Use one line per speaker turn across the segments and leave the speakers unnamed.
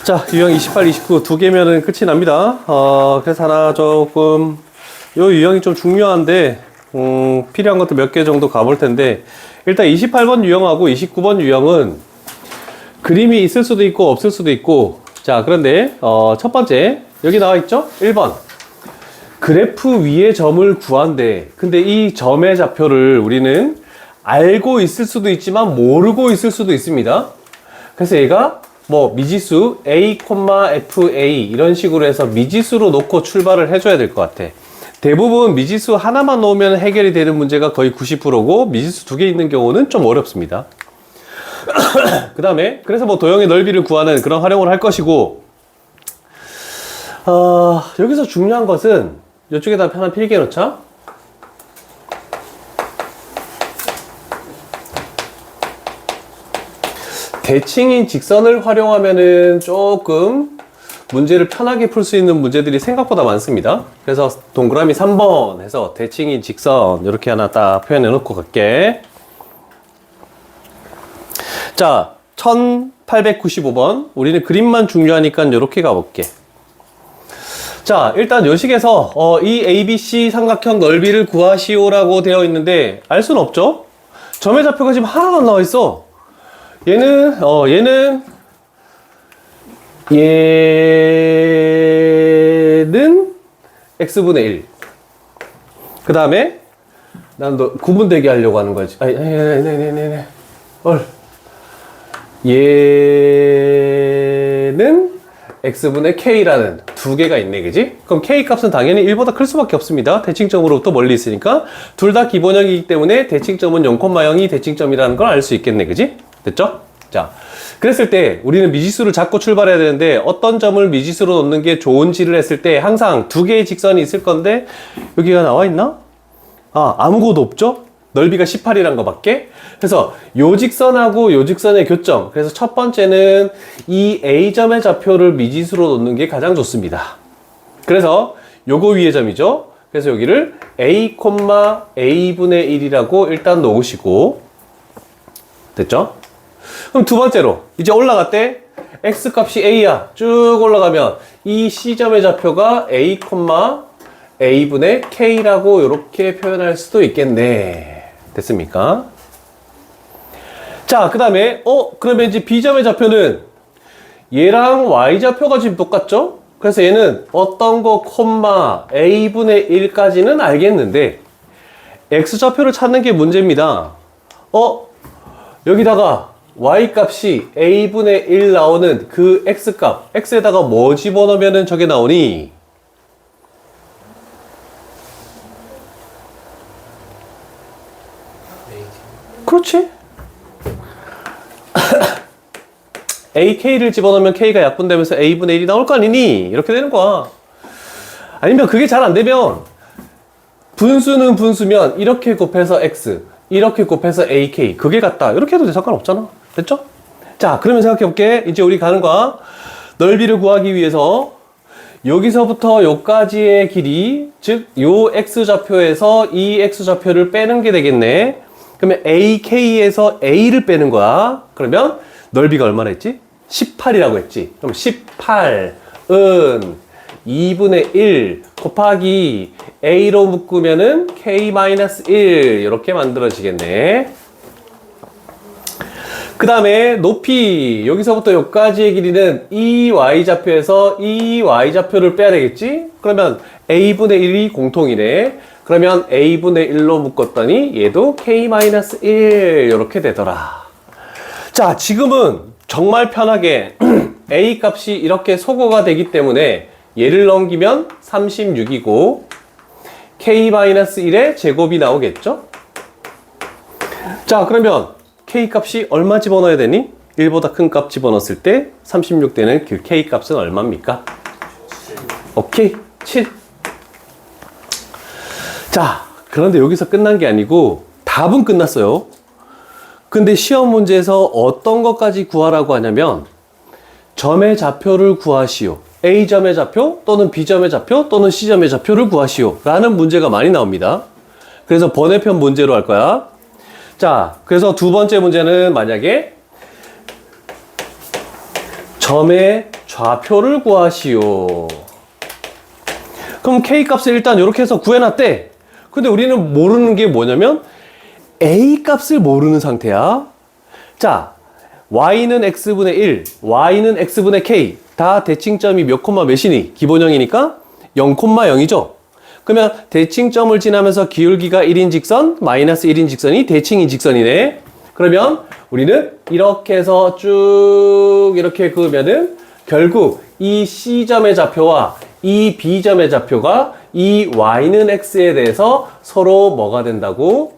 자, 유형 28, 29 두 개면은 끝이 납니다. 그래서 하나 조금, 요 유형이 좀 중요한데, 필요한 것도 몇 개 정도 가볼 텐데, 일단 28번 유형하고 29번 유형은 그림이 있을 수도 있고 없을 수도 있고, 자, 그런데, 첫 번째, 여기 나와 있죠? 1번. 그래프 위의 점을 구한대. 근데 이 점의 좌표를 우리는 알고 있을 수도 있지만 모르고 있을 수도 있습니다. 그래서 얘가 뭐 미지수 a, fa 이런 식으로 해서 미지수로 놓고 출발을 해줘야 될 것 같아. 대부분 미지수 하나만 놓으면 해결이 되는 문제가 거의 90%고 미지수 두 개 있는 경우는 좀 어렵습니다. 그 다음에 그래서 뭐 도형의 넓이를 구하는 그런 활용을 할 것이고, 여기서 중요한 것은 이쪽에다 하나 필기해 놓자. 대칭인 직선을 활용하면은 조금 문제를 편하게 풀 수 있는 문제들이 생각보다 많습니다. 그래서 동그라미 3번 해서 대칭인 직선 이렇게 하나 딱 표현해 놓고 갈게. 자, 1895번. 우리는 그림만 중요하니까 이렇게 가볼게. 자, 일단 요식에서 이 ABC 삼각형 넓이를 구하시오라고 되어 있는데 알 수는 없죠? 점의 좌표가 지금 하나도 안 나와 있어. 얘는 x분의 1. 그 다음에 난 너 구분되게 하려고 하는 거지. 얘는 x분의 k라는 두 개가 있네, 그지? 그럼 k 값은 당연히 1보다 클 수밖에 없습니다. 대칭점으로부터 멀리 있으니까. 둘 다 기본형이기 때문에 대칭점은 0,0이 대칭점이라는 걸 알 수 있겠네, 그지? 됐죠? 자, 그랬을 때 우리는 미지수를 잡고 출발해야 되는데 어떤 점을 미지수로 놓는 게 좋은지를 했을 때 항상 두 개의 직선이 있을 건데 여기가 나와 있나? 아무것도 없죠? 넓이가 18이란 거밖에. 그래서 요 직선하고 요 직선의 교점. 그래서 첫 번째는 이 A점의 좌표를 미지수로 놓는 게 가장 좋습니다. 그래서 요거 위의 점이죠. 그래서 여기를 A, A분의 1이라고 일단 놓으시고, 됐죠? 그럼 두 번째로 이제 올라갈 때 x 값이 a야. 쭉 올라가면 이 C점의 좌표가 a, a분의 k라고 이렇게 표현할 수도 있겠네. 됐습니까? 자, 그 다음에 그러면 이제 B점의 좌표는 얘랑 y좌표가 지금 똑같죠? 그래서 얘는 어떤 거 a분의 1까지는 알겠는데 x좌표를 찾는 게 문제입니다. 여기다가 y값이 a분의 1 나오는 그 x값, x에다가 뭐 집어넣으면 저게 나오니? 그렇지? ak를 집어넣으면 k가 약분되면서 a분의 1이 나올 거 아니니? 이렇게 되는 거야. 아니면 그게 잘 안 되면 분수는 분수면 이렇게 곱해서 x, 이렇게 곱해서 AK, 그게 같다. 이렇게 해도 상관없잖아. 됐죠? 자, 그러면 생각해 볼게. 이제 우리 가는 거야. 넓이를 구하기 위해서 여기서부터 여기까지의 길이, 즉 요 x좌표에서 이 x좌표를 빼는 게 되겠네. 그러면 AK에서 A를 빼는 거야. 그러면 넓이가 얼마나 했지? 18이라고 했지. 그럼 18은 2분의 1 곱하기 A로 묶으면은 K-1 이렇게 만들어지겠네. 그 다음에 높이, 여기서부터 여기까지의 길이는 이 y좌표에서 이 y좌표를 빼야 되겠지? 그러면 a분의 1이 공통이네. 그러면 a분의 1로 묶었더니 얘도 k-1 이렇게 되더라. 자, 지금은 정말 편하게 a 값이 이렇게 소거가 되기 때문에 얘를 넘기면 36이고 k-1의 제곱이 나오겠죠? 자, 그러면 k 값이 얼마 집어넣어야 되니? 1보다 큰 값 집어넣었을 때 36 되는 그 k 값은 얼마입니까? 오케이, 7. 자, 그런데 여기서 끝난 게 아니고 답은 끝났어요. 근데 시험 문제에서 어떤 것까지 구하라고 하냐면 점의 좌표를 구하시오. A점의 좌표 또는 B점의 좌표 또는 C점의 좌표를 구하시오 라는 문제가 많이 나옵니다. 그래서 번외편 문제로 할 거야. 자, 그래서 두 번째 문제는 만약에 점의 좌표를 구하시오. 그럼 K 값을 일단 이렇게 해서 구해놨대. 근데 우리는 모르는 게 뭐냐면 A 값을 모르는 상태야. 자, Y는 X분의 1, Y는 X분의 K. 다 대칭점이 몇 콤마 몇이니? 기본형이니까 0,0이죠. 그러면 대칭점을 지나면서 기울기가 1인 직선, 마이너스 1인 직선이 대칭인 직선이네. 그러면 우리는 이렇게 해서 쭉 이렇게 그으면은 결국 이 C점의 좌표와 이 B점의 좌표가 이 Y는 X에 대해서 서로 뭐가 된다고?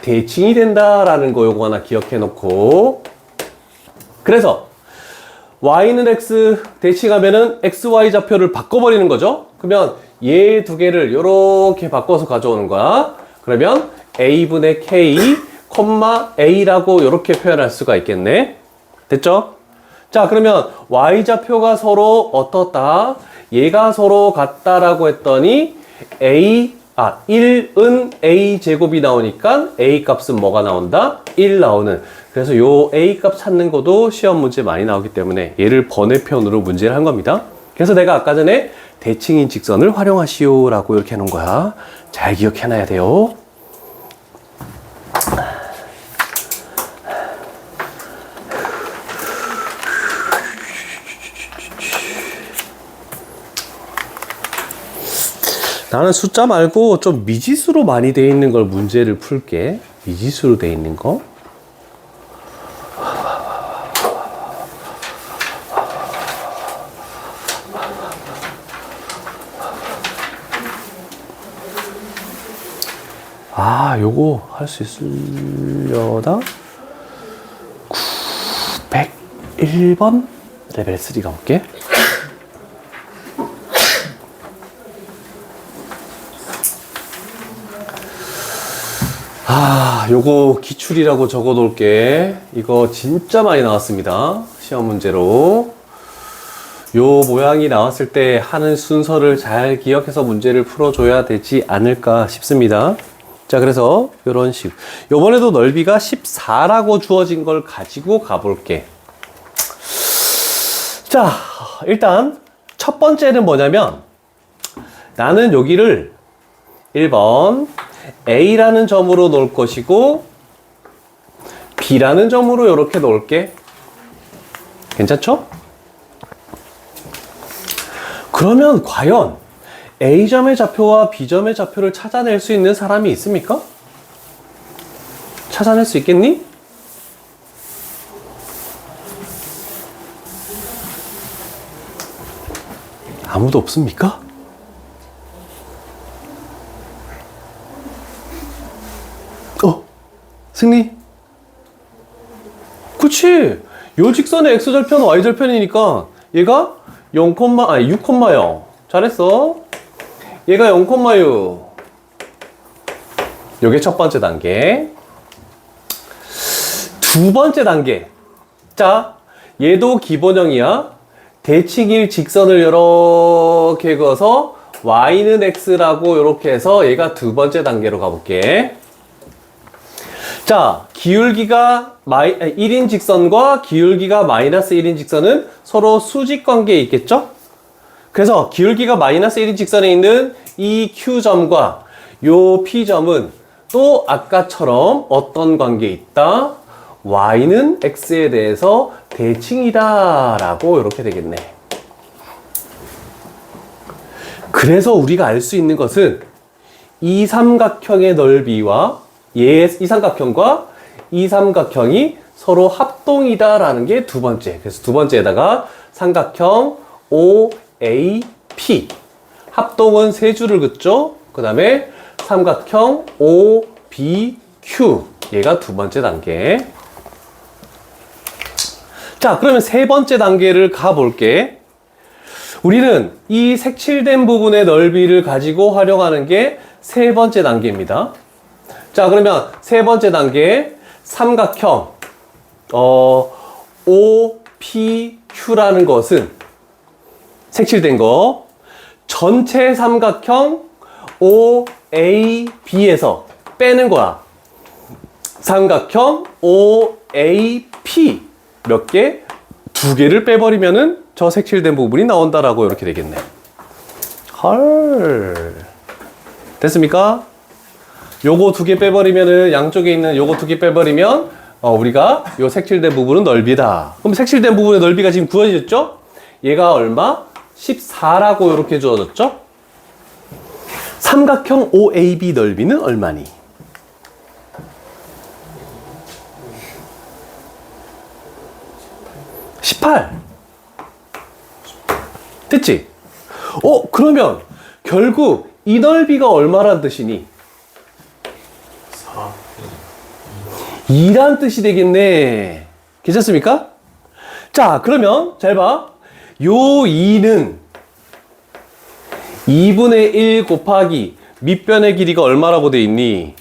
대칭이 된다라는 거 요거 하나 기억해 놓고. 그래서 Y는 X 대칭하면은 XY 좌표를 바꿔버리는 거죠. 그러면 얘 두 개를 요렇게 바꿔서 가져오는 거야. 그러면 A분의 K, A라고 요렇게 표현할 수가 있겠네. 됐죠? 자, 그러면 Y 좌표가 서로 어떻다? 얘가 서로 같다라고 했더니 1은 A 제곱이 나오니까 A 값은 뭐가 나온다? 1 나오는. 그래서 요 A 값 찾는 것도 시험 문제 많이 나오기 때문에 얘를 번외편으로 문제를 한 겁니다. 그래서 내가 아까 전에 대칭인 직선을 활용하시오 라고 이렇게 해놓은 거야. 잘 기억해놔야 돼요. 나는 숫자 말고 좀 미지수로 많이 돼 있는 걸 문제를 풀게. 미지수로 돼 있는 거. 요거 할 수 있으려나? 901번 레벨 3 가볼게. 요거 기출이라고 적어 놓을게. 이거 진짜 많이 나왔습니다. 시험 문제로. 요 모양이 나왔을 때 하는 순서를 잘 기억해서 문제를 풀어줘야 되지 않을까 싶습니다. 자, 그래서 요런 식. 요번에도 넓이가 14라고 주어진 걸 가지고 가볼게. 자, 일단 첫 번째는 뭐냐면 나는 여기를 1번 A라는 점으로 놓을 것이고 B라는 점으로 이렇게 놓을게. 괜찮죠? 그러면 과연 A점의 좌표와 B점의 좌표를 찾아낼 수 있는 사람이 있습니까? 찾아낼 수 있겠니? 아무도 없습니까? 승리? 그치? 요 직선의 X절편, Y절편이니까 얘가 6,0. 잘했어. 얘가 0,6. 요게 첫 번째 단계. 두 번째 단계. 자, 얘도 기본형이야. 대칭일 직선을 이렇게 그어서 Y는 X라고 이렇게 해서 얘가 두 번째 단계로 가볼게. 자, 기울기가 1인 직선과 기울기가 마이너스 1인 직선은 서로 수직 관계에 있겠죠? 그래서 기울기가 마이너스 1인 직선에 있는 이 Q점과 요 P점은 또 아까처럼 어떤 관계에 있다? Y는 X에 대해서 대칭이다 라고 이렇게 되겠네. 그래서 우리가 알 수 있는 것은 이 삼각형의 넓이와 이 삼각형과 이 삼각형이 서로 합동이다라는 게 두 번째. 그래서 두 번째에다가 삼각형 OAP. 합동은 세 줄을 긋죠. 그 다음에 삼각형 OBQ. 얘가 두 번째 단계. 자, 그러면 세 번째 단계를 가볼게. 우리는 이 색칠된 부분의 넓이를 가지고 활용하는 게 세 번째 단계입니다. 자, 그러면 세 번째 단계 삼각형 OPQ라는 것은 색칠된 거 전체 삼각형 OAB에서 빼는 거야. 삼각형 OAP 몇 개? 두 개를 빼버리면은 저 색칠된 부분이 나온다라고 이렇게 되겠네. 헐. 됐습니까? 요거 두 개 빼버리면은, 양쪽에 있는 요거 두 개 빼버리면 우리가 요 색칠된 부분은 넓이다. 그럼 색칠된 부분의 넓이가 지금 구해졌죠? 얘가 얼마? 14라고 이렇게 주어졌죠? 삼각형 OAB 넓이는 얼마니? 됐지? 그러면 결국 이 넓이가 얼마란 뜻이니? 2란 뜻이 되겠네. 괜찮습니까? 자, 그러면 잘 봐. 요 2는 2분의 1 곱하기 밑변의 길이가 얼마라고 돼 있니?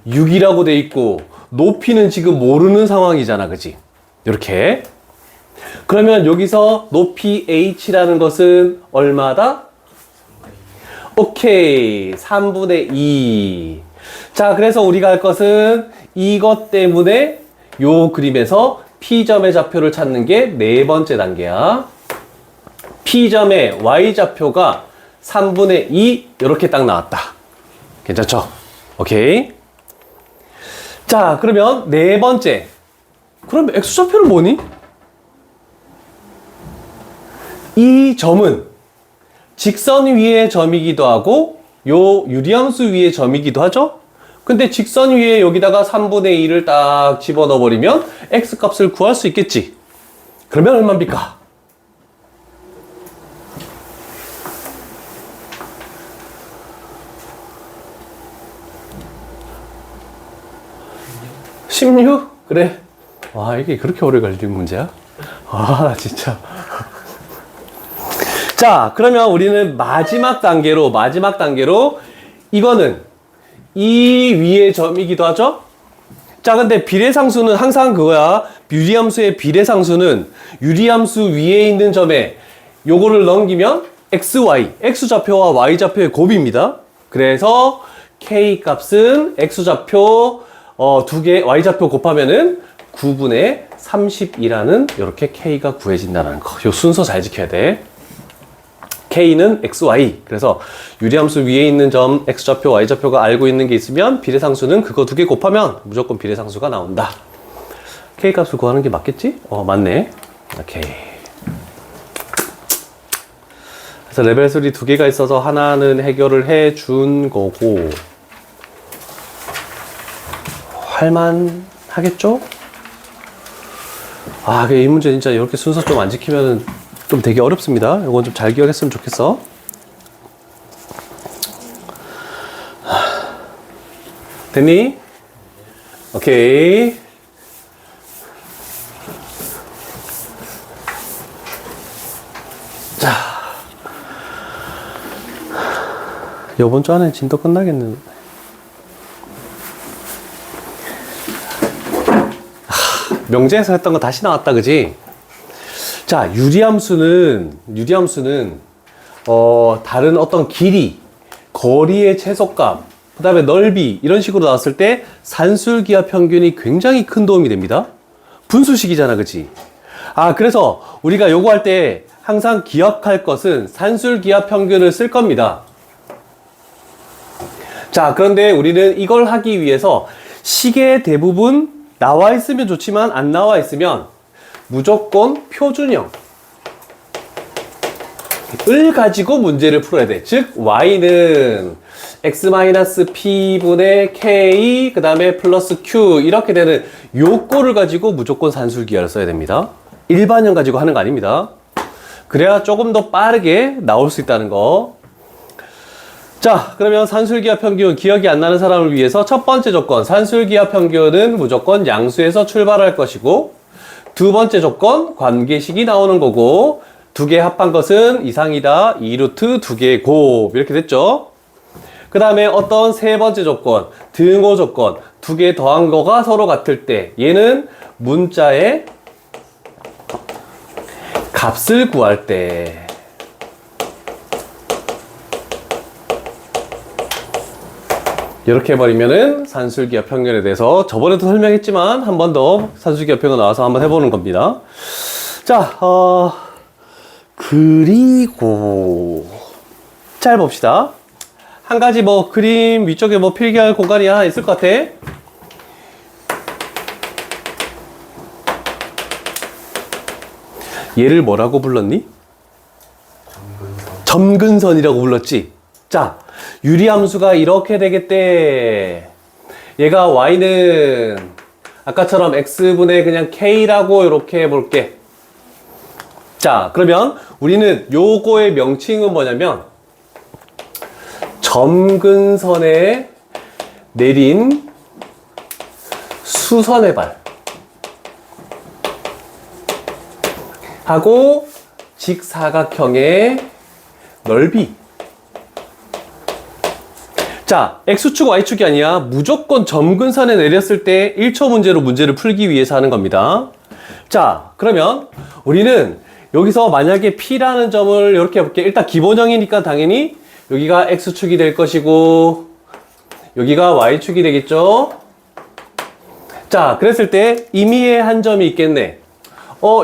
6이라고 돼 있고 높이는 지금 모르는 상황이잖아. 그지? 이렇게. 그러면 여기서 높이 h라는 것은 얼마다? 오케이. 3분의 2. 자, 그래서 우리가 할 것은 이것 때문에 요 그림에서 P점의 좌표를 찾는 게 네 번째 단계야. P점의 Y좌표가 3분의 2 이렇게 딱 나왔다. 괜찮죠? 오케이. 자, 그러면 네 번째. 그럼 X좌표는 뭐니? 이 점은 직선 위의 점이기도 하고 요 유리함수 위의 점이기도 하죠? 근데 직선 위에 여기다가 3분의 2를 딱 집어넣어 버리면 X값을 구할 수 있겠지? 그러면 얼마입니까? 16? 그래. 와, 이게 그렇게 오래 걸리는 문제야? 아, 진짜. 자, 그러면 우리는 마지막 단계로 이거는 이 위의 점이기도 하죠? 자, 근데 비례상수는 항상 그거야. 유리함수의 비례상수는 유리함수 위에 있는 점에 요거를 넘기면 XY, X좌표와 Y좌표의 곱입니다. 그래서 K 값은 X좌표 두 개 Y좌표 곱하면은 9분의 30이라는 이렇게 K가 구해진다는 거. 요 순서 잘 지켜야 돼. K는 XY. 그래서 유리함수 위에 있는 점 X좌표, Y좌표가 알고 있는 게 있으면 비례상수는 그거 두 개 곱하면 무조건 비례상수가 나온다. K 값을 구하는 게 맞겠지? 맞네. 오케이. 그래서 레벨 3 두 개가 있어서 하나는 해결을 해 준 거고 할만 하겠죠? 이 문제 진짜 이렇게 순서 좀 안 지키면은 좀 되게 어렵습니다. 이건 좀 잘 기억했으면 좋겠어. 됐니? 오케이. 자, 이번 주 안에 진도 끝나겠는데. 명제에서 했던 거 다시 나왔다, 그지? 자, 유리함수는 다른 어떤 길이, 거리의 최소값, 그 다음에 넓이 이런 식으로 나왔을 때 산술기하 평균이 굉장히 큰 도움이 됩니다. 분수식이잖아, 그치? 그래서 우리가 요거 할 때 항상 기억할 것은 산술기하 평균을 쓸 겁니다. 자, 그런데 우리는 이걸 하기 위해서 식에 대부분 나와 있으면 좋지만 안 나와 있으면 무조건 표준형 을 가지고 문제를 풀어야 돼. 즉 y는 x-p분의 k 그 다음에 플러스 q 이렇게 되는 요거를 가지고 무조건 산술기하를 써야 됩니다. 일반형 가지고 하는 거 아닙니다. 그래야 조금 더 빠르게 나올 수 있다는 거. 자, 그러면 산술기하 평균 기억이 안 나는 사람을 위해서 첫 번째 조건 산술기하 평균은 무조건 양수에서 출발할 것이고 두 번째 조건 관계식이 나오는 거고 두 개 합한 것은 이상이다 2루트 두 개의 곱 이렇게 됐죠. 그 다음에 어떤 세 번째 조건 등호 조건 두 개 더한 거가 서로 같을 때 얘는 문자의 값을 구할 때 이렇게 해버리면은 산술기하 평균에 대해서 저번에도 설명했지만 한 번 더 산술기하 평균 나와서 한번 해보는 겁니다. 자, 그리고 잘 봅시다. 한 가지 뭐 그림 위쪽에 뭐 필기할 공간이 하나 있을 것 같아. 얘를 뭐라고 불렀니? 점근선이라고 불렀지. 자, 유리함수가 이렇게 되겠대. 얘가 y는 아까처럼 x분의 그냥 k라고 이렇게 해볼게. 자, 그러면 우리는 요거의 명칭은 뭐냐면 점근선에 내린 수선의 발 하고 직사각형의 넓이. 자, X축, Y축이 아니야. 무조건 점근선에 내렸을 때 1초 문제로 문제를 풀기 위해서 하는 겁니다. 자, 그러면 우리는 여기서 만약에 P라는 점을 이렇게 해볼게. 일단 기본형이니까 당연히 여기가 X축이 될 것이고 여기가 Y축이 되겠죠. 자, 그랬을 때 임의의 한 점이 있겠네.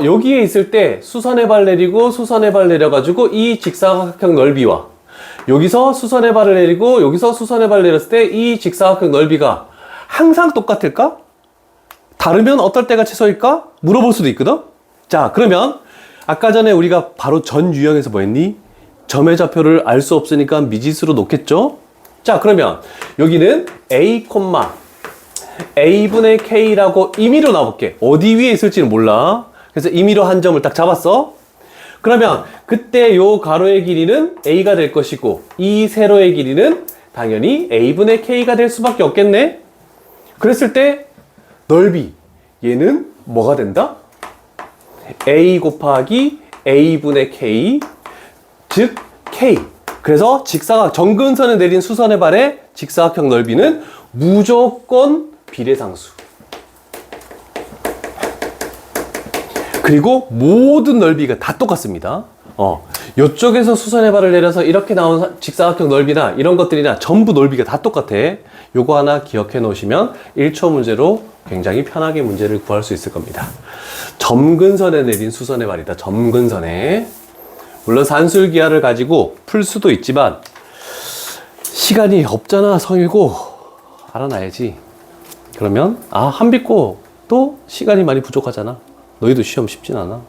여기에 있을 때 수선의 발 내리고 수선의 발 내려가지고 이 직사각형 넓이와 여기서 수선의 발을 내리고 여기서 수선의 발을 내렸을 때 이 직사각형 넓이가 항상 똑같을까? 다르면 어떨 때가 최소일까? 물어볼 수도 있거든? 자, 그러면 아까 전에 우리가 바로 전 유형에서 뭐 했니? 점의 좌표를 알 수 없으니까 미지수로 놓겠죠? 자, 그러면 여기는 A, A분의 K라고 임의로 놔볼게. 어디 위에 있을지는 몰라. 그래서 임의로 한 점을 딱 잡았어. 그러면 그때 요 가로의 길이는 A가 될 것이고 이 세로의 길이는 당연히 A분의 K가 될 수밖에 없겠네. 그랬을 때 넓이 얘는 뭐가 된다? A 곱하기 A분의 K 즉 K. 그래서 점근선에 내린 수선의 발의 직사각형 넓이는 무조건 비례상수. 그리고 모든 넓이가 다 똑같습니다. 이쪽에서 수선의 발을 내려서 이렇게 나온 직사각형 넓이나 이런 것들이나 전부 넓이가 다 똑같아. 요거 하나 기억해 놓으시면 1초 문제로 굉장히 편하게 문제를 구할 수 있을 겁니다. 점근선에 내린 수선의 발이다. 점근선에. 물론 산술기하를 가지고 풀 수도 있지만 시간이 없잖아. 성일고 알아놔야지. 그러면 한빛고 또 시간이 많이 부족하잖아. 너희도 시험 쉽진 않아.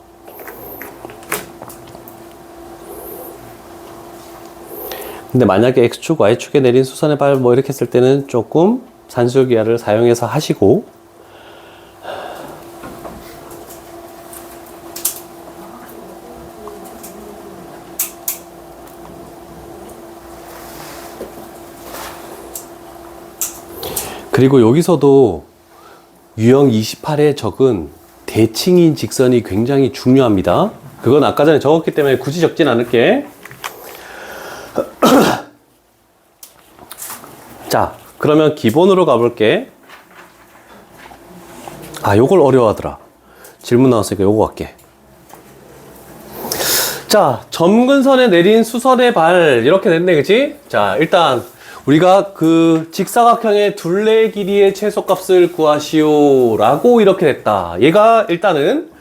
근데 만약에 X축, Y축에 내린 수선의 발 뭐 이렇게 했을 때는 조금 산술기하를 사용해서 하시고 그리고 여기서도 유형 28에 적은 대칭인 직선이 굉장히 중요합니다. 그건 아까 전에 적었기 때문에 굳이 적진 않을게. 자, 그러면 기본으로 가볼게. 요걸 어려워하더라. 질문 나왔으니까 요거 할게. 자, 점근선에 내린 수선의 발 이렇게 됐네, 그치? 자, 일단 우리가 그 직사각형의 둘레 길이의 최소값을 구하시오 라고 이렇게 됐다. 얘가 일단은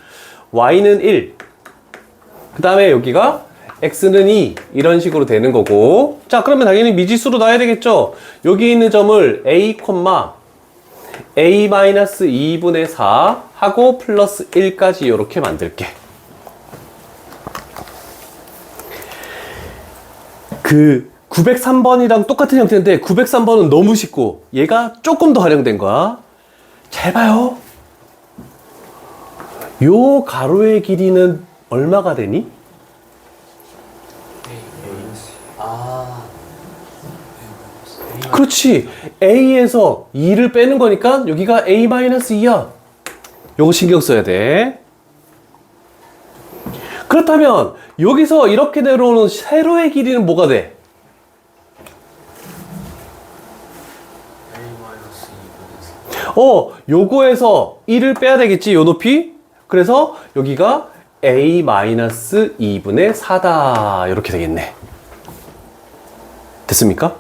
y는 1, 그 다음에 여기가 x는 2 이런 식으로 되는 거고. 자, 그러면 당연히 미지수로 놔야 되겠죠. 여기 있는 점을 a, a-2분의 4 하고 플러스 1까지 이렇게 만들게. 그 903번이랑 똑같은 형태인데 903번은 너무 쉽고 얘가 조금 더 활용된 거야. 잘 봐요. 요 가로의 길이는 얼마가 되니? 그렇지. A에서 2를 빼는 거니까 여기가 A-2야. 요거 신경 써야 돼. 그렇다면 여기서 이렇게 내려오는 세로의 길이는 뭐가 돼? 요거에서 1을 빼야 되겠지, 요 높이? 그래서 여기가 A-2분의 4다. 이렇게 되겠네. 됐습니까?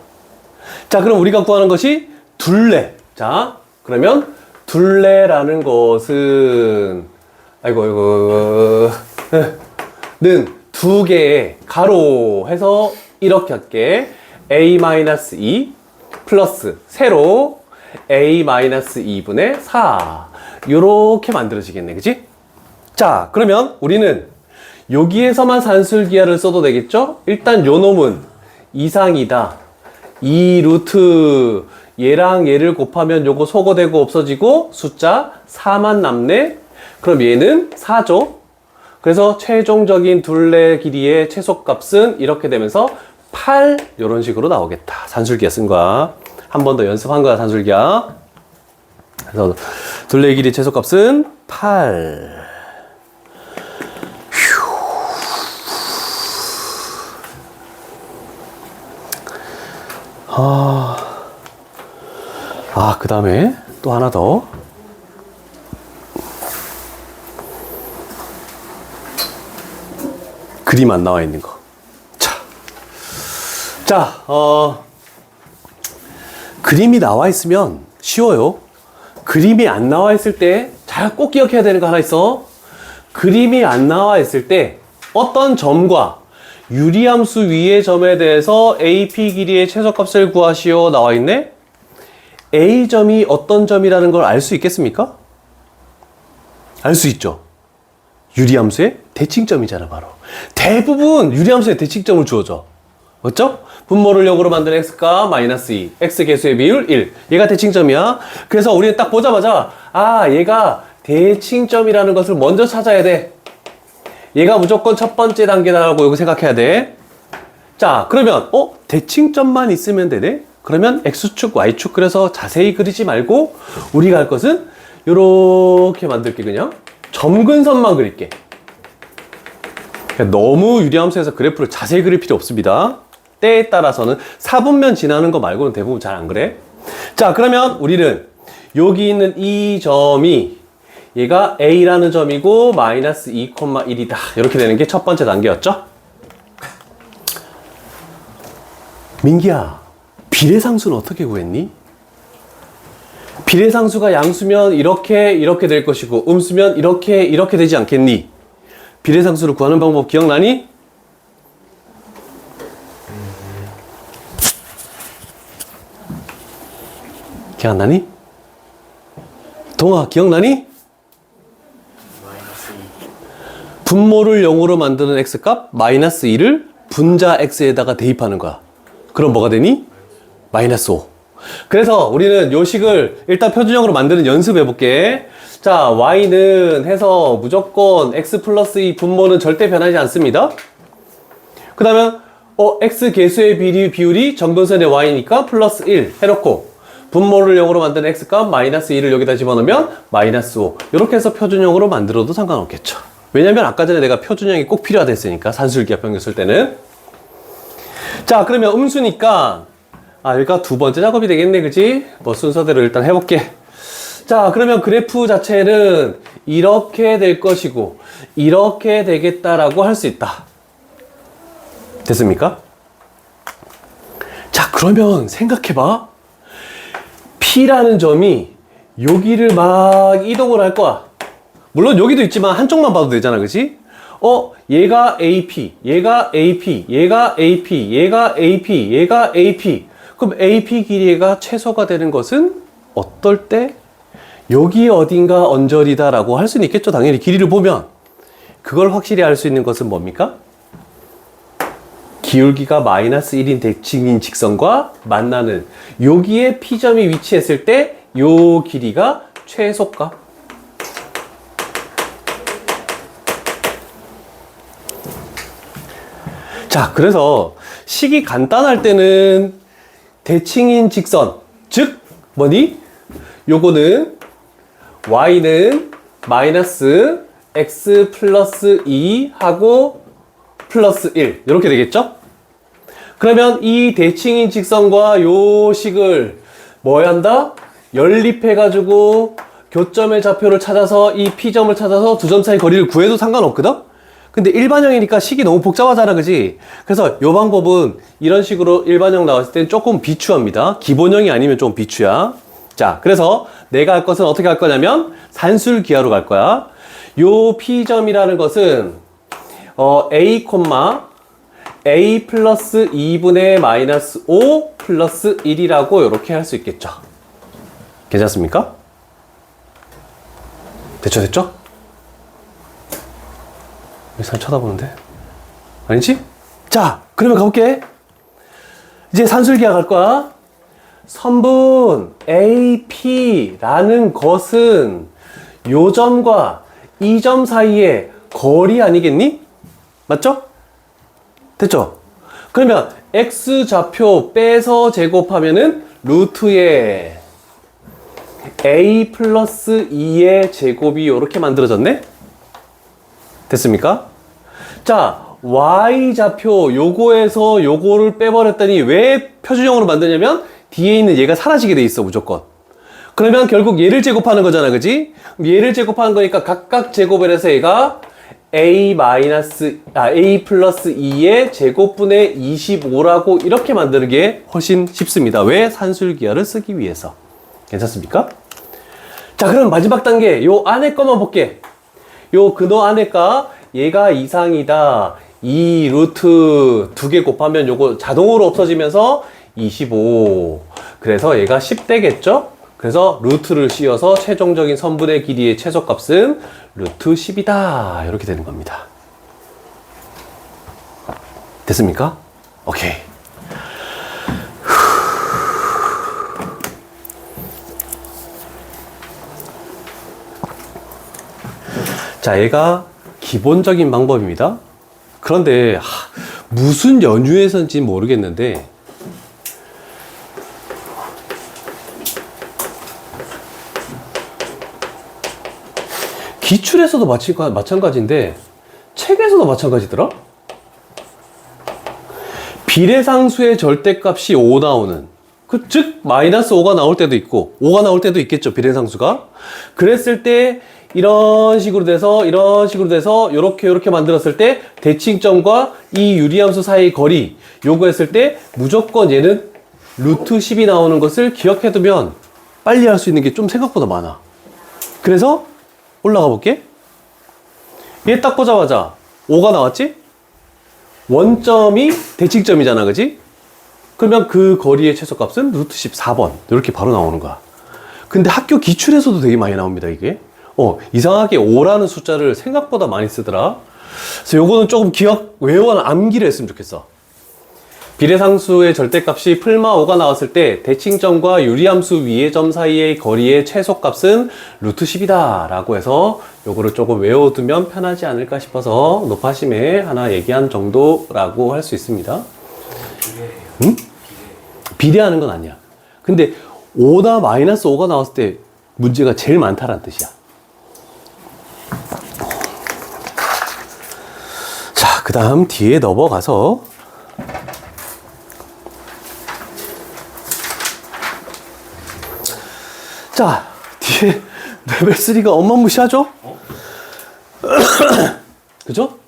자, 그럼 우리가 구하는 것이 둘레. 자, 그러면 둘레라는 것은, 는 두 개의 가로 해서 이렇게 할게. a-2 플러스 세로 a-2분의 4 요렇게 만들어지겠네, 그치? 자, 그러면 우리는 여기에서만 산술기하를 써도 되겠죠? 일단 요 놈은 이상이다. 이 루트 얘랑 얘를 곱하면 요거 소거되고 없어지고 숫자 4만 남네. 그럼 얘는 4죠. 그래서 최종적인 둘레 길이의 최소값은 이렇게 되면서 8 이런 식으로 나오겠다. 산술기하 쓴 거야. 한 번 더 연습한 거야, 산술기하. 그래서 둘레 길이 최소값은 8. 그 다음에 또 하나 더. 그림 안 나와 있는 거. 그림이 나와 있으면 쉬워요. 그림이 안 나와 있을 때 잘 꼭 기억해야 되는 거 하나 있어. 그림이 안 나와 있을 때 어떤 점과 유리함수 위의 점에 대해서 AP 길이의 최소값을 구하시오 나와 있네. A점이 어떤 점이라는 걸 알 수 있겠습니까? 알 수 있죠. 유리함수의 대칭점이잖아, 바로. 대부분 유리함수의 대칭점을 주어져. 맞죠? 분모를 역으로 만든 x값 마이너스 2, x 개수의 비율 1. 얘가 대칭점이야. 그래서 우리는 딱 보자마자 얘가 대칭점이라는 것을 먼저 찾아야 돼. 얘가 무조건 첫 번째 단계다라고 이거 생각해야 돼. 자, 그러면 대칭점만 있으면 되네? 그러면 x축, y축 그래서 자세히 그리지 말고 우리가 할 것은 요렇게 만들게. 그냥 점근선만 그릴게. 너무 유리함수에서 그래프를 자세히 그릴 필요 없습니다. 때에 따라서는 4분면 지나는 거 말고는 대부분 잘 안 그래. 자, 그러면 우리는 여기 있는 이 점이 얘가 A라는 점이고 마이너스 2,1이다. 이렇게 되는 게 첫 번째 단계였죠. 민기야, 비례상수는 어떻게 구했니? 비례상수가 양수면 이렇게 될 것이고 음수면 이렇게 되지 않겠니? 비례상수를 구하는 방법 기억나니? 기억나니? 동아, 기억나니? 분모를 0으로 만드는 x값 마이너스 2를 분자 x에다가 대입하는 거야. 그럼 뭐가 되니? 마이너스 5. 그래서 우리는 요 식을 일단 표준형으로 만드는 연습해 볼게. 자, y는 해서 무조건 x 플러스 2 분모는 절대 변하지 않습니다. 그 다음에 x 개수의 비율이 정근선의 y니까 플러스 1 해놓고 분모를 0으로 만드는 x값 마이너스 2를 여기다 집어넣으면 마이너스 5. 이렇게 해서 표준형으로 만들어도 상관없겠죠. 왜냐면 아까 전에 내가 표준형이 꼭 필요하다 했으니까, 산술기하 평균 쓸 때는. 자, 그러면 음수니까 여기가 두 번째 작업이 되겠네, 그지? 뭐 순서대로 일단 해볼게. 자, 그러면 그래프 자체는 이렇게 될 것이고 이렇게 되겠다라고 할 수 있다. 됐습니까? 자, 그러면 생각해봐. P라는 점이 여기를 막 이동을 할 거야. 물론 여기도 있지만 한쪽만 봐도 되잖아, 그치? 얘가 AP, 얘가 AP, 얘가 AP, 얘가 AP, 얘가 AP. 그럼 AP 길이가 최소가 되는 것은 어떨 때? 여기 어딘가 언저리다라고 할 수는 있겠죠, 당연히 길이를 보면. 그걸 확실히 알 수 있는 것은 뭡니까? 기울기가 마이너스 1인 대칭인 직선과 만나는 여기에 P점이 위치했을 때 요 길이가 최소값. 자, 그래서 식이 간단할 때는 대칭인 직선, 즉 뭐니? 요거는 y는 마이너스 x 플러스 2 하고 플러스 1 이렇게 되겠죠? 그러면 이 대칭인 직선과 요 식을 뭐 한다? 연립해가지고 교점의 좌표를 찾아서 이 P점을 찾아서 두 점 사이 거리를 구해도 상관없거든? 근데 일반형이니까 식이 너무 복잡하잖아, 그지? 그래서 요 방법은 이런 식으로 일반형 나왔을 땐 조금 비추합니다. 기본형이 아니면 좀 비추야. 자, 그래서 내가 할 것은 어떻게 할 거냐면 산술기하로 갈 거야. 요 P점이라는 것은 a, a 플러스 2분의 마이너스 5 플러스 1이라고 이렇게 할 수 있겠죠. 괜찮습니까? 됐죠? 왜 잘 쳐다보는데? 아니지? 자, 그러면 가볼게. 이제 산술기하 갈 거야. 선분 AP라는 것은 요 점과 이 점 사이의 거리 아니겠니? 맞죠? 됐죠? 그러면 X좌표 빼서 제곱하면은 루트에 A 플러스 2의 제곱이 이렇게 만들어졌네? 됐습니까? 자, Y좌표 요거에서 요거를 빼버렸더니 왜 표준형으로 만드냐면 뒤에 있는 얘가 사라지게 돼 있어, 무조건. 그러면 결국 얘를 제곱하는 거잖아, 그지? 얘를 제곱하는 거니까 각각 제곱을 해서 얘가 A 플러스 2의 제곱분의 25라고 이렇게 만드는 게 훨씬 쉽습니다. 왜? 산술기하를 쓰기 위해서. 괜찮습니까? 자, 그럼 마지막 단계 요 안에 거만 볼게. 요 근호 안에가 얘가 이상이다. 이 루트 2개 곱하면 요거 자동으로 없어지면서 25. 그래서 얘가 10 되겠죠? 그래서 루트를 씌워서 최종적인 선분의 길이의 최소값은 루트 10이다. 이렇게 되는 겁니다. 됐습니까? 오케이. 자, 얘가 기본적인 방법입니다. 그런데 무슨 연유에서인지 모르겠는데 기출에서도 마찬가지인데 책에서도 마찬가지더라? 비례상수의 절대값이 5 나오는 즉 마이너스 5가 나올 때도 있고 5가 나올 때도 있겠죠, 비례상수가. 그랬을 때 이런 식으로 돼서 요렇게 만들었을 때 대칭점과 이 유리함수 사이의 거리 요거 했을 때 무조건 얘는 루트 10이 나오는 것을 기억해 두면 빨리 할 수 있는 게 좀 생각보다 많아. 그래서 올라가 볼게. 얘 딱 보자마자 5가 나왔지? 원점이 대칭점이잖아, 그지? 그러면 그 거리의 최소값은 루트 14번 이렇게 바로 나오는 거야. 근데 학교 기출에서도 되게 많이 나옵니다, 이게. 이상하게 5라는 숫자를 생각보다 많이 쓰더라. 그래서 요거는 조금 외워는 암기를 했으면 좋겠어. 비례상수의 절대값이 풀마 5가 나왔을 때 대칭점과 유리함수 위의 점 사이의 거리의 최소값은 루트 10이다 라고 해서 요거를 조금 외워두면 편하지 않을까 싶어서 높아심에 하나 얘기한 정도라고 할 수 있습니다. 응? 비례하는 건 아니야. 근데 5나 마이너스 5가 나왔을 때 문제가 제일 많다라는 뜻이야. 자, 그 다음 뒤에 넘어가서 자, 뒤에 레벨 3가 어마무시하죠? 그죠?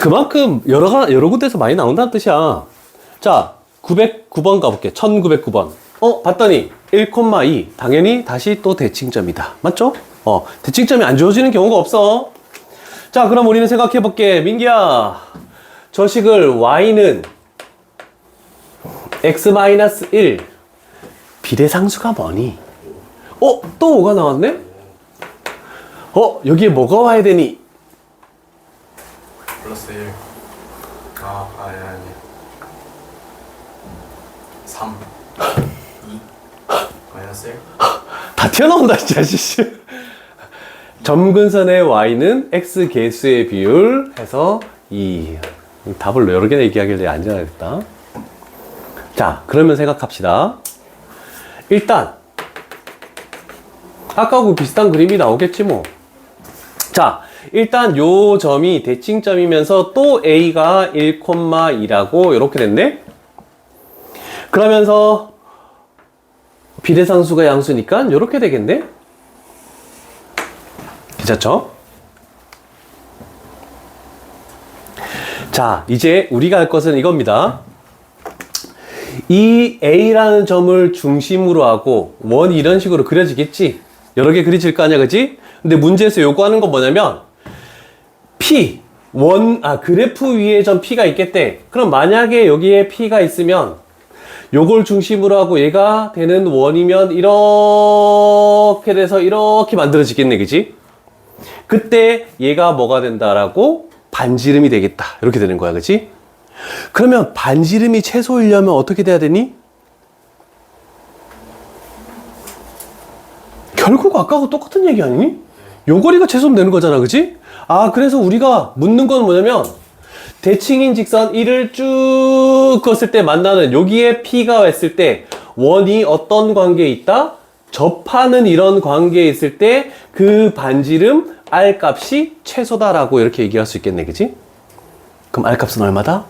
그만큼 여러 군데서 많이 나온다는 뜻이야. 자, 909번 가볼게. 1909번. 봤더니 1,2. 당연히 다시 또 대칭점이다. 맞죠? 대칭점이 안 주어지는 경우가 없어. 자, 그럼 우리는 생각해 볼게. 민기야, 저 식을 y는 x-1 비례상수가 뭐니? 또 5가 나왔네? 여기에 뭐가 와야 되니?
플러스 1. 아니. 3. 2. 마이너스 1.
다 튀어나온다, 진짜, 씨. 점근선의 y는 x 개수의 비율 해서 2. 답을 여러 개나 얘기하길래 안 지나겠다. 자, 그러면 생각합시다. 일단 아까하고 비슷한 그림이 나오겠지 뭐. 자, 일단 요 점이 대칭점이면서 또 a가 1,2라고 이렇게 됐네. 그러면서 비례상수가 양수니까 이렇게 되겠네. 괜찮죠? 자, 이제 우리가 할 것은 이겁니다. 이 A라는 점을 중심으로 하고 원이 이런 식으로 그려지겠지? 여러 개 그려질 거 아니야, 그지? 근데 문제에서 요구하는 건 뭐냐면 P 그래프 위에 점 P가 있겠대. 그럼 만약에 여기에 P가 있으면 요걸 중심으로 하고 얘가 되는 원이면 이렇게 돼서 이렇게 만들어지겠네, 그지? 그때 얘가 뭐가 된다라고? 반지름이 되겠다. 이렇게 되는 거야, 그지? 그러면 반지름이 최소이려면 어떻게 돼야 되니? 결국 아까하고 똑같은 얘기 아니니? 요 거리가 최소면 되는 거잖아, 그지? 그래서 우리가 묻는 건 뭐냐면 대칭인 직선 1을 쭉 걷을 때 만나는 여기에 P가 왔을 때 원이 어떤 관계에 있다? 접하는 이런 관계에 있을 때 그 반지름 R 값이 최소다라고 이렇게 얘기할 수 있겠네, 그지? 그럼 R 값은 얼마다?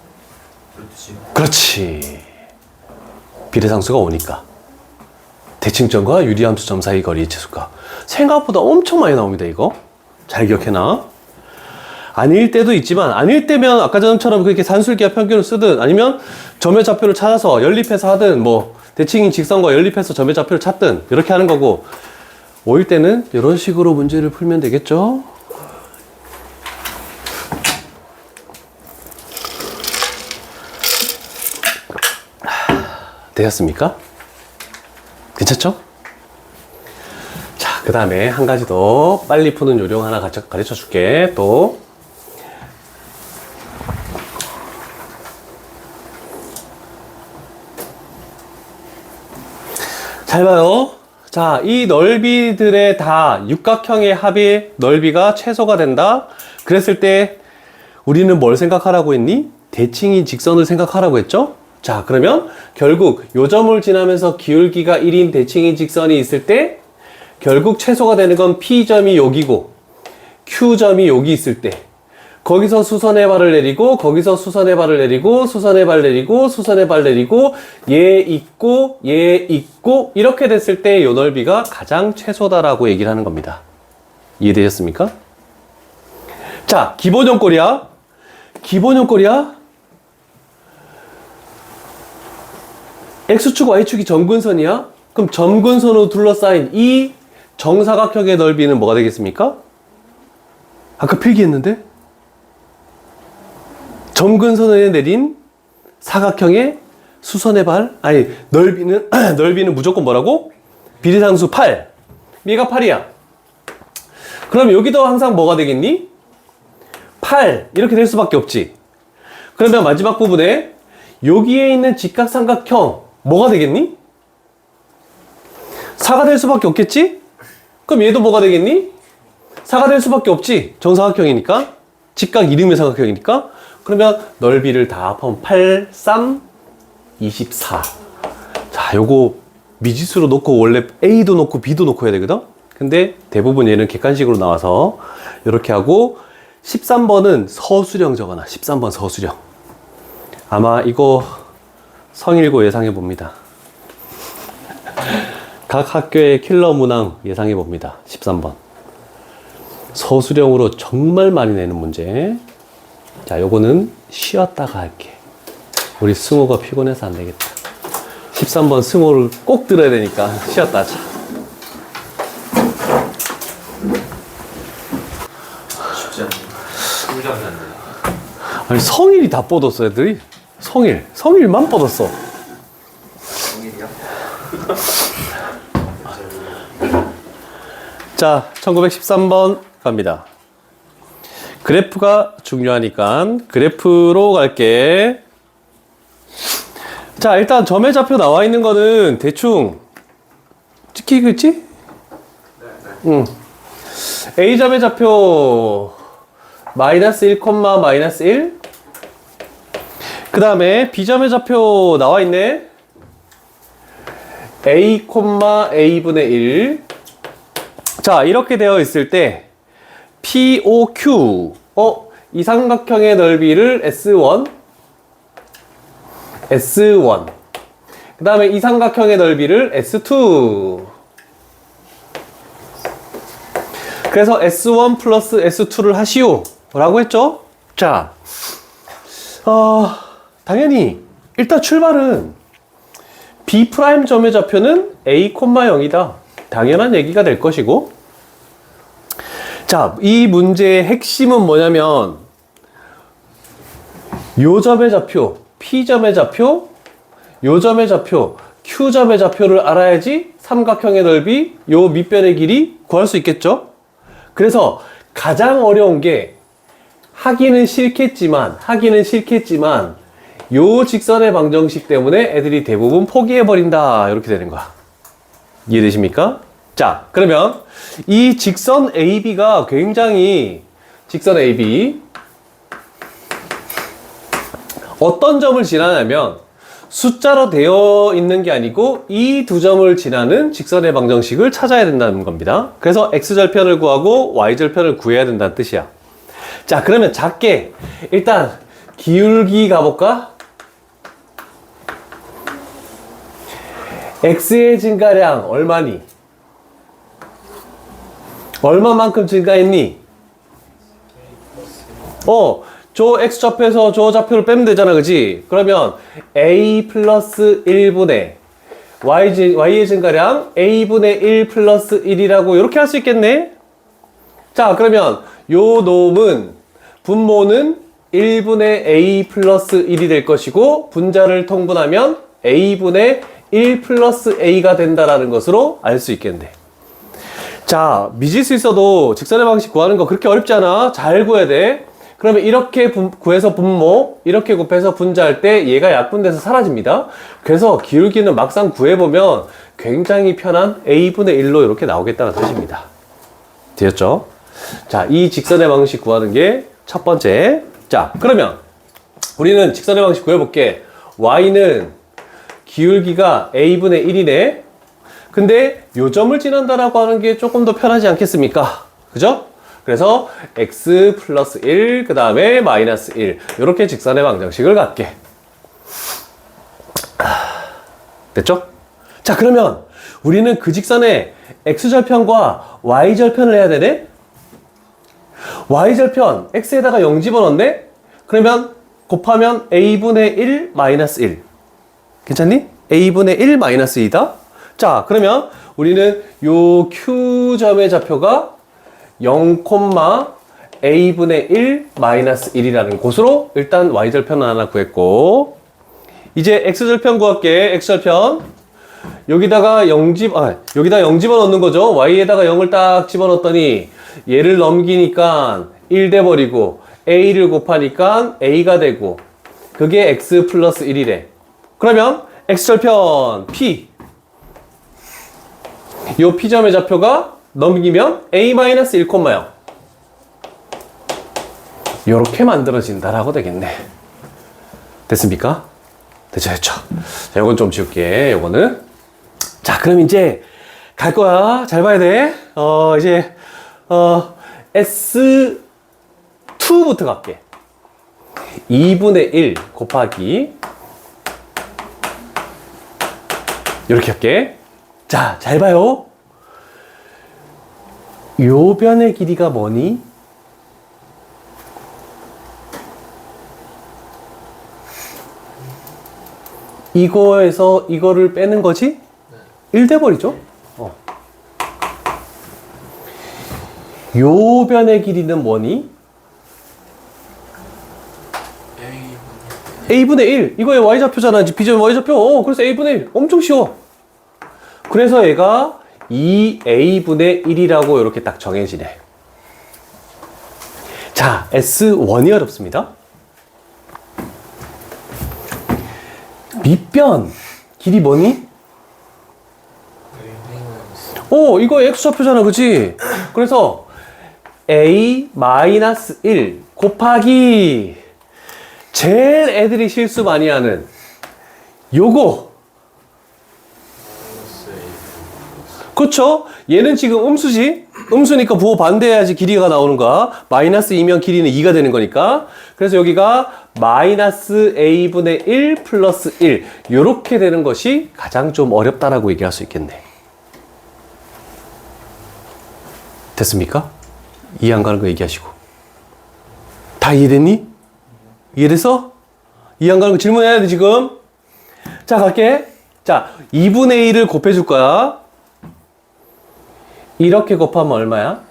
그렇지. 비례상수가 오니까. 대칭점과 유리함수점 사이 거리의 최소가. 생각보다 엄청 많이 나옵니다, 이거. 잘 기억해놔. 아닐 때도 있지만, 아닐 때면 아까 전처럼 그렇게 산술기와 평균을 쓰든 아니면 점의 좌표를 찾아서 연립해서 하든 대칭인 직선과 연립해서 점의 좌표를 찾든 이렇게 하는 거고, 오일 때는 이런 식으로 문제를 풀면 되겠죠? 되셨습니까? 괜찮죠? 자, 그 다음에 한 가지 더 빨리 푸는 요령 하나 가르쳐 줄게. 또. 잘 봐요. 자, 이 넓이들의 다 육각형의 합의 넓이가 최소가 된다. 그랬을 때 우리는 뭘 생각하라고 했니? 대칭인 직선을 생각하라고 했죠? 자, 그러면 결국 요 점을 지나면서 기울기가 1인 대칭인 직선이 있을 때 결국 최소가 되는 건 P점이 여기고 Q점이 여기 있을 때 거기서 수선의 발을 내리고 거기서 수선의 발을 내리고 수선의 발 내리고 수선의 발 내리고 얘 있고 얘 있고 이렇게 됐을 때 요 넓이가 가장 최소다라고 얘기를 하는 겁니다. 이해되셨습니까? 자, 기본형 꼴이야. 기본형 꼴이야. X축, Y축이 점근선이야? 그럼 점근선으로 둘러싸인 이 정사각형의 넓이는 뭐가 되겠습니까? 아까 필기했는데? 점근선에 내린 사각형의 수선의 발, 넓이는 무조건 뭐라고? 비례상수 8. 얘가 8이야. 그럼 여기도 항상 뭐가 되겠니? 8. 이렇게 될 수밖에 없지. 그러면 마지막 부분에 여기에 있는 직각삼각형 뭐가 되겠니? 4가 될 수밖에 없겠지? 그럼 얘도 뭐가 되겠니? 4가 될 수밖에 없지. 정사각형이니까. 직각 이름의 사각형이니까. 그러면 넓이를 다 합하면 8, 3, 24. 자, 요거 미지수로 놓고 원래 A도 놓고 B도 놓고 해야 되거든? 근데 대부분 얘는 객관식으로 나와서 이렇게 하고 13번은 서술형 적어놔. 13번 서술형. 아마 이거 성일고 예상해 봅니다. 각 학교의 킬러 문항 예상해 봅니다. 13번. 서술형으로 정말 많이 내는 문제. 자, 요거는 쉬었다가 할게. 우리 승호가 피곤해서 안 되겠다. 13번 승호를 꼭 들어야 되니까 쉬었다 하자.
쉽지 않네. 꿀잠이 안 돼.
아니, 성일이 다 뻗었어, 애들이. 성일만 뻗었어.
성일이야?
자, 1913번 갑니다. 그래프가 중요하니까 그래프로 갈게. 자, 일단 점의 좌표 나와 있는 거는 대충 찍히겠지? 응. A점의 좌표 마이너스 1, 마이너스 1. 그 다음에 B점의 좌표 나와 있네. A, A분의 1. 자, 이렇게 되어 있을 때 POQ 이 삼각형의 넓이를 S1 그 다음에 이 삼각형의 넓이를 S2. 그래서 S1 플러스 S2를 하시오 라고 했죠. 자, 당연히 일단 출발은 B' 점의 좌표는 A, 0이다. 당연한 얘기가 될 것이고, 자, 이 문제의 핵심은 뭐냐면 요점의 좌표, P점의 좌표, 요점의 좌표, Q점의 좌표를 알아야지 삼각형의 넓이, 요 밑변의 길이 구할 수 있겠죠? 그래서 가장 어려운 게 하기는 싫겠지만 요 직선의 방정식 때문에 애들이 대부분 포기해버린다. 이렇게 되는 거야. 이해되십니까? 자, 그러면 이 직선 AB가 굉장히 직선 AB 어떤 점을 지나냐면 숫자로 되어 있는 게 아니고 이 두 점을 지나는 직선의 방정식을 찾아야 된다는 겁니다. 그래서 x절편을 구하고 y절편을 구해야 된다는 뜻이야. 자, 그러면 작게 일단 기울기 가볼까? x의 증가량 얼마니? 얼마만큼 증가했니? 저 x좌표에서 저 좌표를 빼면 되잖아, 그지? 그러면 a 플러스 1분의 y의 증가량 a분의 1 플러스 1이라고 이렇게 할 수 있겠네? 자, 그러면 요 놈은 분모는 1분의 a 플러스 1이 될 것이고 분자를 통분하면 a분의 1 플러스 a가 된다라는 것으로 알 수 있겠네. 자, 미지수 있어도 직선의 방식 구하는 거 그렇게 어렵지 않아. 잘 구해야 돼. 그러면 이렇게 구해서 분모, 이렇게 곱해서 분자할 때 얘가 약분돼서 사라집니다. 그래서 기울기는 막상 구해보면 굉장히 편한 a분의 1로 이렇게 나오겠다는 뜻입니다. 되었죠? 자, 이 직선의 방식 구하는 게 첫 번째. 자, 그러면 우리는 직선의 방식 구해볼게. y는 기울기가 a분의 1이네. 근데 요 점을 지난다라고 하는 게 조금 더 편하지 않겠습니까? 그죠? 그래서 x 플러스 1, 그 다음에 마이너스 1 이렇게 직선의 방정식을 갖게. 됐죠? 자, 그러면 우리는 그 직선의 x절편과 y절편을 해야 되네? y절편 x에다가 0 집어넣네? 그러면 곱하면 a분의 1 마이너스 1 괜찮니? a분의 1 마이너스 2다. 자, 그러면 우리는 요 q점의 좌표가 0, a분의 1 마이너스 1이라는 곳으로 일단 y절편을 하나 구했고, 이제 x절편 구할게. x절편 여기다가 0 집어넣는 거죠. y에다가 0을 딱 집어넣었더니 얘를 넘기니까 1 돼버리고 a를 곱하니까 a가 되고 그게 x 플러스 1이래. 그러면 x절편 p 요 p점의 좌표가 넘기면 a-1, 요렇게 만들어진다라고 되겠네. 됐습니까? 됐죠? 자, 요건 좀 지울게. 요거는. 자, 그럼 이제 갈 거야. 잘 봐야 돼. 이제 S2부터 갈게. 2분의 1 곱하기 이렇게 할게. 자, 잘 봐요. 요 변의 길이가 뭐니? 이거에서 이거를 빼는 거지? 1 돼버리죠? 요 변의 길이는 뭐니? a분의 1. 이거의 y좌표잖아. b점 y좌표. 그래서 a분의 1. 엄청 쉬워. 그래서 얘가 2a분의 1이라고 이렇게 딱 정해지네. 자, S1이 어렵습니다. 밑변 길이 뭐니? 이거 x좌표잖아, 그치? 그래서 a-1 곱하기 제일 애들이 실수 많이 하는 요거. 그렇죠? 얘는 지금 음수지? 음수니까 부호 반대해야지 길이가 나오는 거야. 마이너스 2면 길이는 2가 되는 거니까. 그래서 여기가 마이너스 a분의 1 플러스 1 요렇게 되는 것이 가장 좀 어렵다라고 얘기할 수 있겠네. 됐습니까? 이해 안 가는 거 얘기하시고. 다 이해됐니? 이해됐어? 이해 안 가는 거 질문해야 돼 지금. 자, 갈게. 자, 2분의 1을 곱해줄 거야. 이렇게 곱하면 얼마야?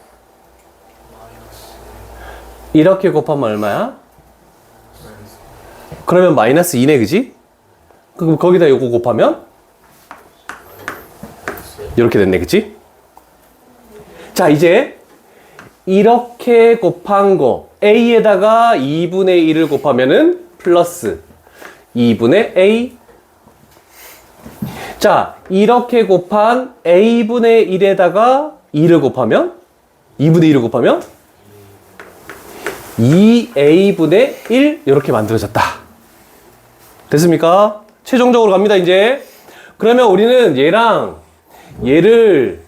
이렇게 곱하면 얼마야? 그러면 마이너스 2네, 그지? 그럼 거기다 요거 곱하면? 이렇게 됐네, 그치? 자, 이제 이렇게 곱한 거 a에다가 2분의 1을 곱하면은 플러스 2분의 a. 자, 이렇게 곱한 a분의 1에다가 2를 곱하면 2분의 1을 곱하면 2a분의 1 이렇게 만들어졌다. 됐습니까? 최종적으로 갑니다, 이제. 그러면 우리는 얘랑 얘를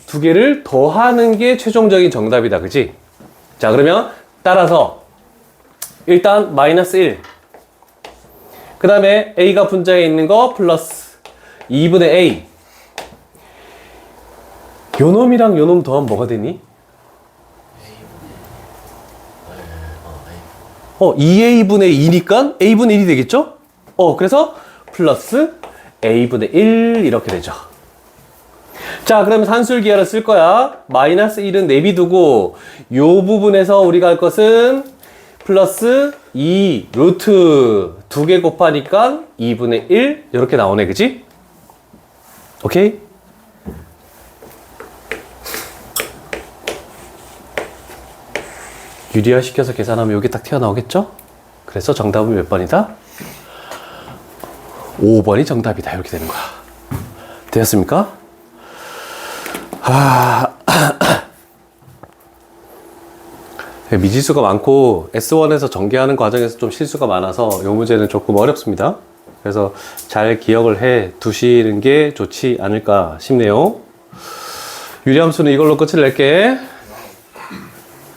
두 개를 더하는 게 최종적인 정답이다. 그치? 자, 그러면 따라서 일단 마이너스 1. 그 다음에 a가 분자에 있는 거 플러스 2분의 a. 요놈이랑 요놈 더하면 뭐가 되니? 2a분의 2니까 a분의 1이 되겠죠? 그래서 플러스 a분의 1 이렇게 되죠. 자, 그러면 산술기하를 쓸 거야. 마이너스 1은 내비두고 요 부분에서 우리가 할 것은 플러스 2 루트 2개 곱하니까 2분의 1 이렇게 나오네, 그지? 오케이? 유리화 시켜서 계산하면 여기 딱 튀어나오겠죠? 그래서 정답은 몇 번이다? 5번이 정답이다. 이렇게 되는 거야. 되었습니까? 미지수가 많고 S1에서 전개하는 과정에서 좀 실수가 많아서 이 문제는 조금 어렵습니다. 그래서 잘 기억을 해 두시는 게 좋지 않을까 싶네요. 유리함수는 이걸로 끝을 낼게.